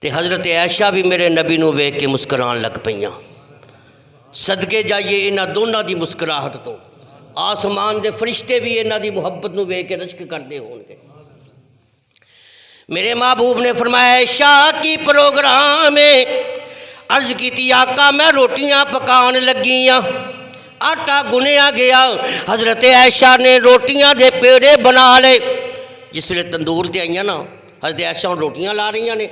تے حضرت عائشہ بھی میرے نبی نو ویکھ کے مسکران لگ پئیاں۔ صدقے جائیے انہاں دونوں دی مسکراہٹ تو آسمان دے فرشتے بھی انہاں دی محبت نو ویکھ کے رشک کردے ہون گے۔ میرے محبوب نے فرمایا عائشہ کی پروگرام ہے، عرض کی تھی آقا میں روٹیاں پکان لگیاں، آٹا گنیا گیا، حضرت عائشہ نے روٹیاں دے پیڑے بنا لے، جس ویلے تندور تے آئیاں نا حضرت عائشہ روٹیاں لا رہی نے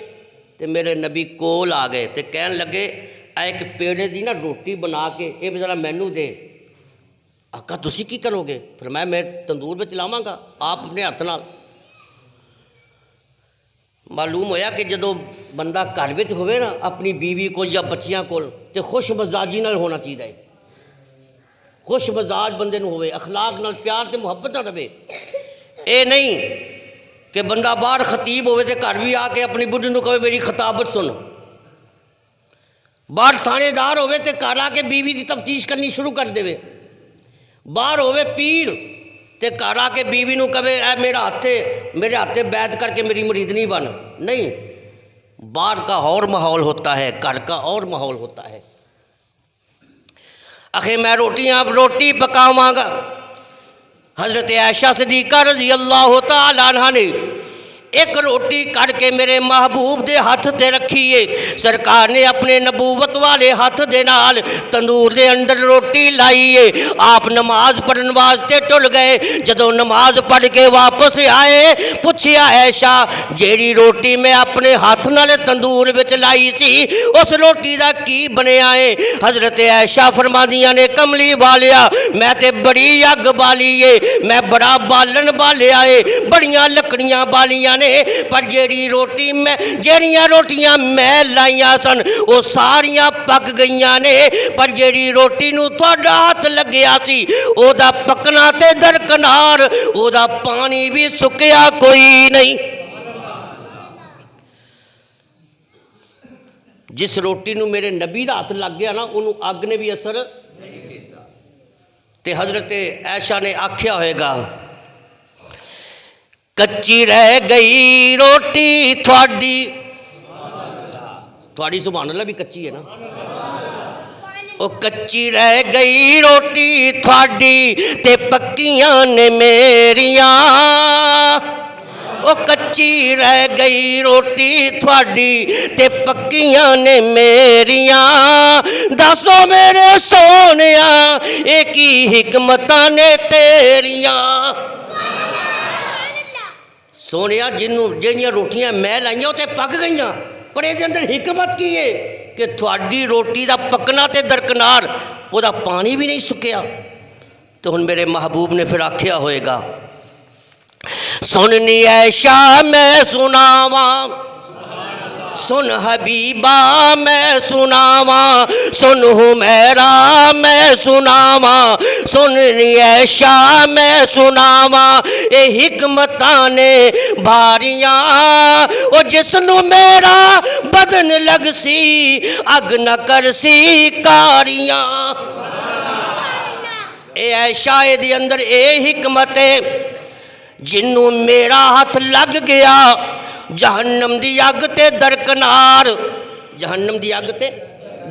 تے میرے نبی کول آ گئے تے کہن لگے ایک پیڑے دی نا روٹی بنا کے اے ذرا مینوں دے۔ آقا تسی کی کرو گے؟ فرمایا میں تندور میں چلاواں گا آپ اپنے ہاتھ نال۔ معلوم ہویا کہ جدو بندہ گھر وچ ہوئے نا اپنی بیوی کو یا بچیاں کول تے خوش مزاجی نال ہونا چاہیے، خوش مزاج بندے نو ہوئے، اخلاق نال پیار تے محبت نہ رہے۔ اے نہیں کہ بندہ باہر خطیب ہوئے تے گھر بھی آ کے اپنی بڈھی نو کہے میری خطابت سن، باہر تھانے دار ہوئے تے گھر آ کے بیوی دی تفتیش کرنی شروع کر دے، باہر ہوئے پیر تے گھر آ کے بیوی نو کہے اے میرے ہاتھے بیعت کر کے میری مریدنی بن، نہیں، باہر کا اور ماحول ہوتا ہے، گھر کا اور ماحول ہوتا ہے۔ آخر میں روٹی پکاواں گا، حضرت عائشہ صدیقہ رضی اللہ تعالیٰ عنہ نے ایک روٹی کر کے میرے محبوب دے ہاتھ تے رکھیے، سرکار نے اپنے نبوت والے ہاتھ دے نال تندور دے اندر روٹی لائیے، آپ نماز پڑھن واسطے ٹل گئے، جدو نماز پڑھ کے واپس آئے پوچھیا عائشہ جیڑی روٹی میں اپنے ہاتھ نال تندور وچ لائی سی اس روٹی دا کی بنیا ہے؟ حضرت عائشہ فرماندیاں نے کملی والیا میں تے بڑی اگ بالی ہے، میں بڑا بالن بالیا ہے، بڑیاں لکڑیاں بالیاں نے، پر جیڑیاں روٹیاں میں لائیاں سن وہ ساریاں پک گئیاں نے، پر جیڑی روٹی نو تھوڑا ہاتھ لگیا سی او دا پکنا تے درکنار، او دا پانی بھی سکیا کوئی نہیں۔ جس روٹی نو میرے نبی دا ہاتھ لگ گیا نا انہوں اگ نے بھی اثر تے حضرت عائشہ نے آکھیا ہوئے گا کچی رہ گئی روٹی تھوڑی سبحان اللہ بھی کچی ہے نا، او کچی رہ گئی روٹی تھوڑی تے پکیاں نے میریاں، او کچی رہ گئی روٹی تھوڑی تے پکیاں نے میریاں، دسو میرے سونیا ایک ہی حکمتاں نے تیریاں۔ سونیا جنیاں روٹیاں میں لائیاں تے پک گئیاں، پر یہ اندر حکمت کی ہے کہ تھوڑی روٹی دا پکنا تے درکنار وہ دا پانی بھی نہیں سکیا۔ تو ہن میرے محبوب نے پھر آکھیا ہوئے گا سننی عائشہ میں سناواں سن حبیبہ میں سناواں، سن حمیرہ میں سناواں، سن عائشہ میں سناواں، اے حکمتاں نے بھاریاں، او جس نو میرا بدن لگ سی اگ نہ کر سی کاریاں۔ اے عائشہ دے اندر اے حکمت ہے، جنوں میرا ہاتھ لگ گیا جہنم دی اگ تے درکنار، جہنم دی اگ تے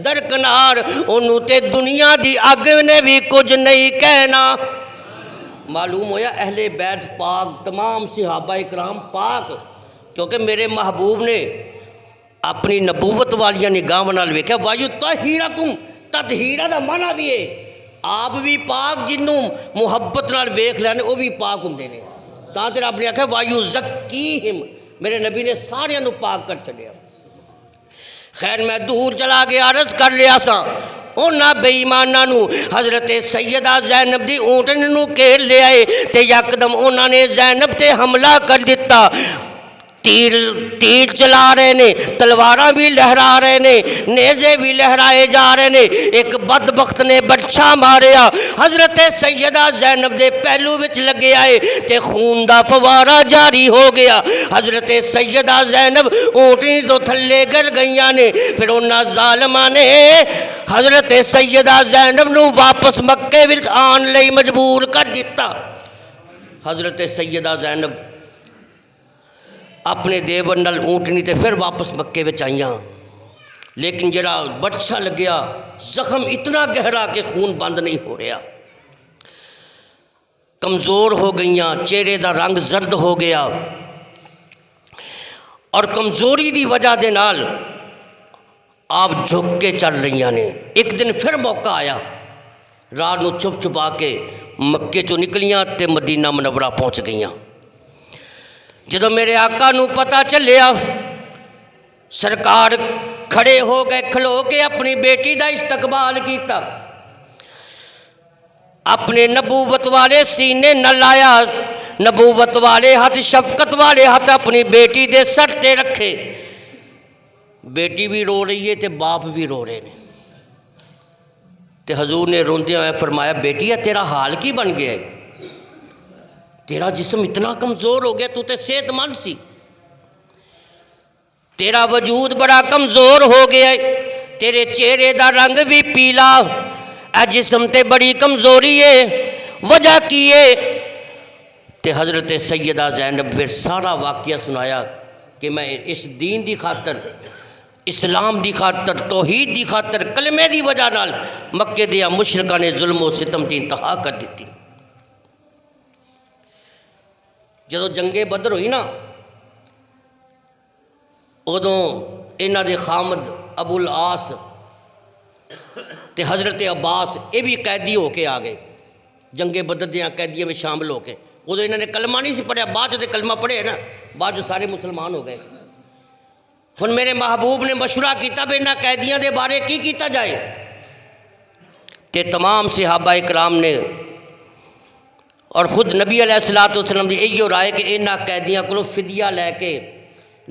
درکنار، انہوں تے دنیا دی اگ نے بھی کچھ نہیں کہنا۔ معلوم ہویا اہل بیت پاک، تمام صحابہ اکرام پاک، کیونکہ میرے محبوب نے اپنی نبوت والیاں نگاہ نال ویکھیا وَيُطَهِّرَكُمْ، تطہیرہ دا معنی بھی ہے آپ بھی پاک، جنوں محبت نال ویکھ لینے وہ بھی پاک ہوندے نے، تاں تے رب نے آکھیا وَيُزَكِّيهِمْ، میرے نبی نے سارے نو پاک کر چھڈیا۔ خیر میں دور چلا گیا، عرض کر لیا سا انہاں بے ایماناں نو حضرت سیدہ زینب دی اونٹنی نو گھیر لے آئے تے یکدم انہاں نے زینب تے حملہ کر دیتا، تیر چلا رہے نے، تلواراں بھی لہرا رہے نے، نیزے بھی لہرائے جا رہے نے، ایک بدبخت نے بچہ ماریا، حضرت سیدہ زینب دے پہلو وچ لگے آئے تے خون دا فوارہ جاری ہو گیا۔ حضرت سیدہ زینب اونٹنی تو تھلے گر گئیاں نے، پھر انہاں ظالماں نے حضرت سیدہ زینب نو واپس مکے وچ آن لئی مجبور کر دیتا۔ حضرت سیدہ زینب اپنے دیور نال اونٹنی تے پھر واپس مکے وچ آئیاں، لیکن جڑا بچہ لگیا زخم اتنا گہرا کہ خون بند نہیں ہو رہا، کمزور ہو گئیاں، چہرے دا رنگ زرد ہو گیا، اور کمزوری دی وجہ دے نال آپ جھک کے چل رہیاں نے۔ ایک دن پھر موقع آیا، رات نو چھپ چھپا کے مکے چوں نکلیاں تے مدینہ منورہ پہنچ گئیاں۔ جدو میرے آقا نو پتہ چلیا، سرکار کھڑے ہو گئے، کھلو کے اپنی بیٹی دا استقبال کیتا، اپنے نبوت والے سینے نہ لایا، نبوت والے ہاتھ، شفقت والے ہاتھ اپنی بیٹی دے سر تے رکھے۔ بیٹی بھی رو رہی ہے تے باپ بھی رو رہے ہیں، تے حضور نے روندے ہوئے فرمایا بیٹی تیرا حال کی بن گیا ہے؟ تیرا جسم اتنا کمزور ہو گیا، تو تے صحت مند سی، تیرا وجود بڑا کمزور ہو گیا ہے، تیرے چہرے دا رنگ بھی پیلا، اے جسم تے بڑی کمزوری ہے، وجہ کی ہے؟ تے حضرت سیدہ زینب پھر سارا واقعہ سنایا کہ میں اس دین دی خاطر، اسلام دی خاطر، توحید دی خاطر، کلمے دی وجہ نال مکے دیا مشرکاں نے ظلم و ستم دی انتہا کر دیتی۔ جدو جنگ بدر ہوئی نا، ادوں انہاں دے خامد ابو العاص تے حضرت عباس یہ بھی قیدی ہو کے آ گئے، جنگ بدر دیاں قیدیاں میں شامل ہو کے۔ ادو انہوں نے کلمہ نہیں سی پڑھیا، بعد جو کلمہ پڑھے نا، بعد جو سارے مسلمان ہو گئے۔ ہن میرے محبوب نے مشورہ کیتا بھی انہاں قیدیاں دے بارے کی کیتا جائے، تے تمام صحابہ اکرام نے اور خود نبی علیہ السلام دی ایو رائے کہ انہاں قیدیاں کو فدیہ لے کے،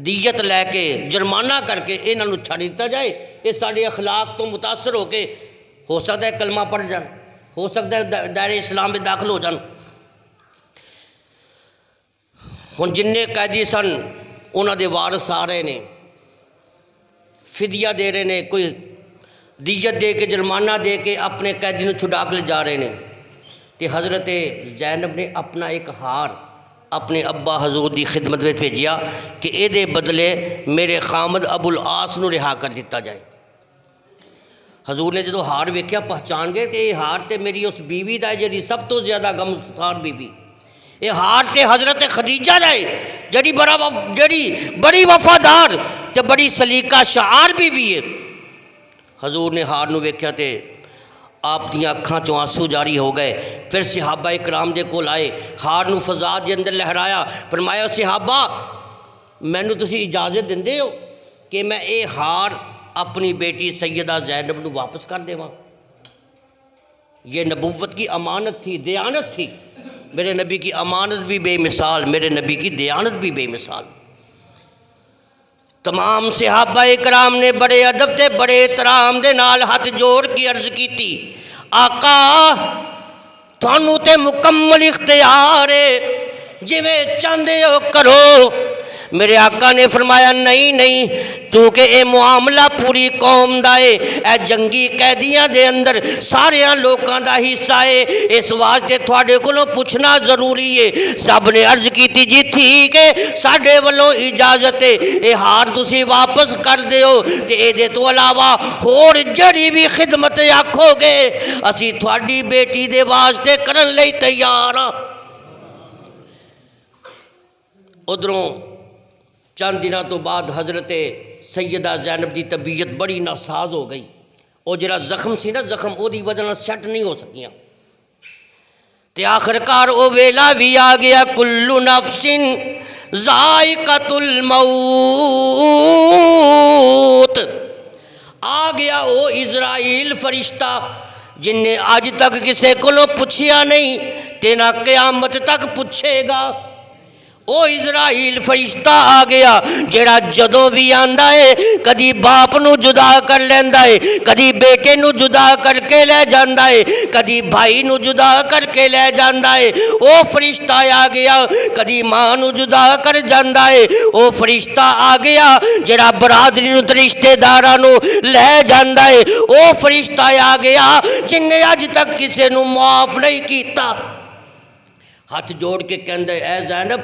دیت لے کے، جرمانہ کر کے انہاں نو چھڑ دیتا جائے، یہ سارے اخلاق تو متاثر ہو کے ہو سکتا ہے کلمہ پڑھ جان، ہو سکتا ہے دائرہ اسلام میں داخل ہو جان۔ ہن جننے قیدی سن انہاں دے وارث آ رہے نے، فدیہ دے رہے نے، کوئی دیت دے کے، جرمانہ دے کے اپنے قیدی نو چھڑا کے جا رہے نے۔ تے حضرت زینب نے اپنا ایک ہار اپنے ابا حضور دی خدمت میں بھیجیا کہ اے دے بدلے میرے خامد ابو العاص نو رہا کر دیتا جائے۔ حضور نے جدو ہار ویکھیا پہچان گئے کہ یہ ہار تے میری اس بیوی دا جڑی سب تو زیادہ غمخوار بیوی، یہ ہار تے حضرت خدیجہ دا جڑی بڑی وفادار تے بڑی سلیقہ شعار بیوی ہے۔ حضور نے ہار نو ویکھیا تے آپ دیاں اکھاں چوں آنسو جاری ہو گئے۔ پھر صحابہ اکرام دے کول آئے، ہار نو فضا دے اندر لہرایا، فرمایا صحابہ مینو تسی اجازت دیندے ہو کہ میں اے ہار اپنی بیٹی سیدہ زینب نو واپس کر دیواں؟ یہ نبوت کی امانت تھی، دیانت تھی، میرے نبی کی امانت بھی بے مثال، میرے نبی کی دیانت بھی بے مثال۔ تمام صحابہ کرام نے بڑے ادب تے بڑے احترام دے نال ہاتھ جوڑ کے عرض کیتی آقا تھانوں تے مکمل اختیار ہے جویں چاہندے ہو کرو۔ میرے آقا نے فرمایا نہیں چونکہ اے معاملہ پوری قوم دا ہے، اے جنگی قیدیاں دے اندر ساریاں لوکاں دا حصہ ہے، اس واسطے تھوڑے کولوں پوچھنا ضروری ہے۔ سب نے عرض کیتی جی ٹھیک ہے ساڈے والوں اجازت ہے، اے ہار تسی واپس کر دیو تے اے دے تو علاوہ ہور جڑی بھی خدمت آکھو گے اسی تھوڑی بیٹی دے واسطے کرن لئی تیار ہاں۔ ادھروں چند دنوں تو بعد حضرت سیدہ زینب دی طبیعت بڑی ناساز ہو گئی، وہ جڑا زخم سی نا زخم وہ دی وجہ سیٹ نہیں ہو سکیاں تے آخرکار وہ ویلا بھی آ گیا کل نفس ذائقۃ الموت، آ گیا وہ اسرائیل فرشتہ جن نے آج تک کسے کولوں پوچھیا نہیں تے نہ قیامت تک پوچھے گا۔ او اسرائیل فرشتہ آ گیا جیڑا جدوں بھی آندا ہے کدی باپ نو جدا کر لیندا ہے، کدی بیٹے نو جدا کر کے لے جاندا ہے، کدی بھائی نو جدا کر کے لے جاندا ہے۔ او فرشتہ آ گیا کدی ماں نو جدا کر جاندا ہے، او فرشتہ آ گیا جیڑا برادری نو رشتہ داراں نو لے جاندا ہے، او فرشتہ آ گیا جن نے اج تک کسے نو معاف نہیں کیتا۔ ہاتھ جوڑ کے کہندا ہے اے زینب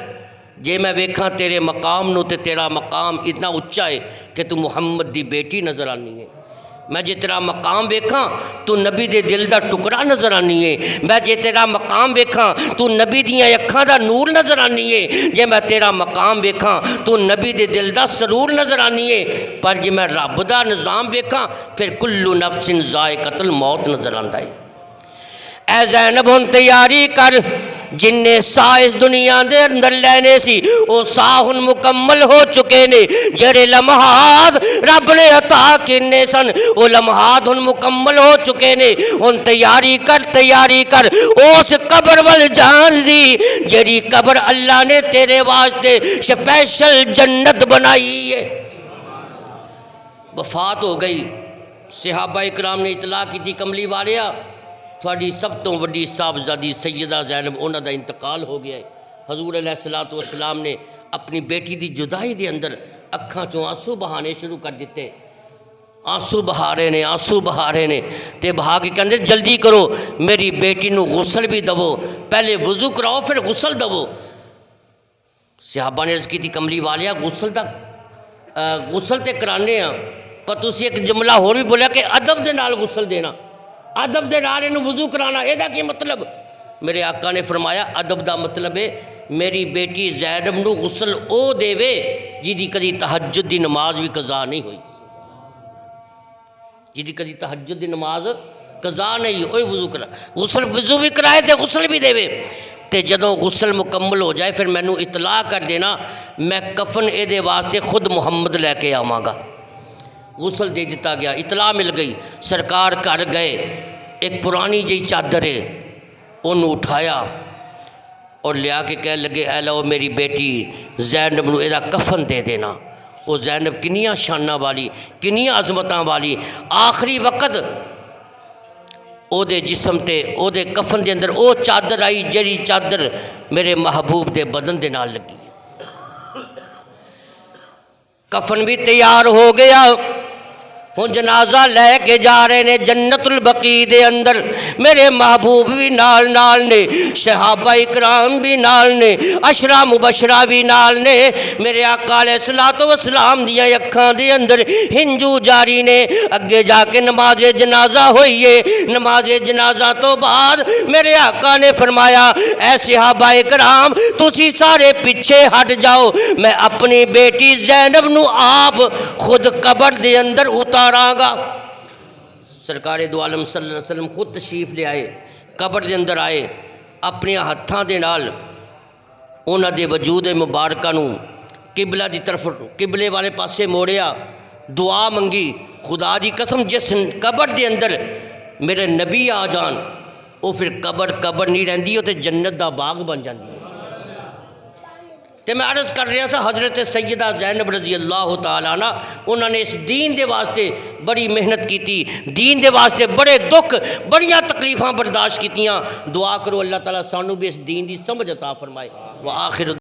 جے میں ویکھاں تیرے مقام نو تے تیرا مقام اتنا اچا ہے کہ تو محمد دی بیٹی نظر آنی ہے، میں جے تیرا مقام ویکھاں تو نبی دے دل دا ٹکڑا نظر آنی ہے، میں جے تیرا مقام ویکھاں تو نبی دیاں اکھاں دا نور نظر آنی ہے، جے میں تیرا مقام ویکھاں تو نبی دے دل دا سرور نظر آنی ہے، پر جے میں رب دا نظام ویکھاں پھر کل نفس ذائقۃ الموت نظر آندا ہے۔ اے زینب ہن تیاری کر، جن نے ساہ اس دنیا دے اندر لینے سی وہ ساہ ہن مکمل ہو چکے نے، جڑے لمحات رب نے عطا کینے سن وہ لمحات ہن مکمل ہو چکے نے۔ ہن تیاری کر اس قبر وال جان دی جڑی قبر اللہ نے تیرے واسطے سپیشل جنت بنائی ہے۔ وفات ہو گئی، صحابہ اکرام نے اطلاع کی تھی کملی والیا تھوڑی سب تو وڈی صاحبزادی سیدہ زینب انہاں دا انتقال ہو گیا ہے۔ حضور علیہ الصلوۃ والسلام نے اپنی بیٹی دی جدائی دے اندر اکھاں چوں آنسو بہانے شروع کر دیتے، آنسو بہا رہے نے تے بہا کے کہندے جلدی کرو میری بیٹی نو غسل بھی دو، پہلے وضو کراؤ پھر غسل دو۔ صحابہ نے عرض کی تھی کملی والیا غسل تے کرانے ہاں پر تسی ایک جملہ ہور بھی بولیا کہ ادب دے نال غسل دینا، ادب دے نال انہوں وضو کرانا، یہ دا کی مطلب؟ میرے آقا نے فرمایا ادب دا مطلب ہے میری بیٹی زینب نو غسل او دے وے جی دی کدی تہجد دی نماز بھی قضا نہیں ہوئی، جی دی کدی تہجد دی نماز قضا نہیں ہوئی، وضو کرا وضو بھی کرائے تے غسل بھی دے وے تے جدوں غسل مکمل ہو جائے پھر مینوں اطلاع کر دینا، میں کفن اے دے واسطے خود محمد لے کے آواں گا۔ غسل دے دیتا گیا، اطلاع مل گئی، سرکار گھر گئے، ایک پرانی جی چادر ہے انہوں اٹھایا اور لیا کے کہہ لگے اے لو میری بیٹی زینب نو ایدہ کفن دے دینا۔ وہ زینب کنیاں شانہ والی کنیاں عظمتاں والی آخری وقت او دے جسم تے او دے کفن دے اندر او چادر آئی جڑی چادر میرے محبوب دے بدن دے نال لگی۔ کفن بھی تیار ہو گیا، ہن جنازہ لے کے جا رہے نے جنت البقیع دے اندر، میرے محبوب بھی نال نے، صحابہ اکرام بھی نال نے، عشرہ مبشرہ بھی نال نے، میرے آقا علیہ الصلوۃ والسلام دیا اکھاں دے اندر ہنجو جاری نے۔ اگے جا کے نماز جنازہ ہوئی ہے، نماز جنازہ تو بعد میرے آقا نے فرمایا اے صحابہ اکرام تسی سارے پیچھے ہٹ جاؤ، میں اپنی بیٹی زینب نو آپ خود قبر دے اندر اتاراں گا۔ سرکار دو عالم صلی اللہ علیہ وسلم خود تشریف لے آئے، قبر دے اندر آئے، اپنے ہتھاں دے نال انہاں دے وجود مبارکہ نو قبلہ دی طرف قبلے والے پاسے موڑیا، دعا منگی، خدا دی قسم جس قبر دے اندر میرے نبی آ جان وہ پھر قبر نہیں رہندی، وہ تے جنت دا باغ بن جاندی، تے تو میں عرض کر رہا تھا حضرت سیدہ زینب رضی اللہ تعالیٰ عنہ انہوں نے اس دین دے واسطے بڑی محنت کی تھی، دین دے واسطے بڑے دکھ بڑیاں تکلیفاں برداشت کیتیاں۔ دعا کرو اللہ تعالیٰ سانو بھی اس دین دی سمجھ عطا فرمائے۔ وآخر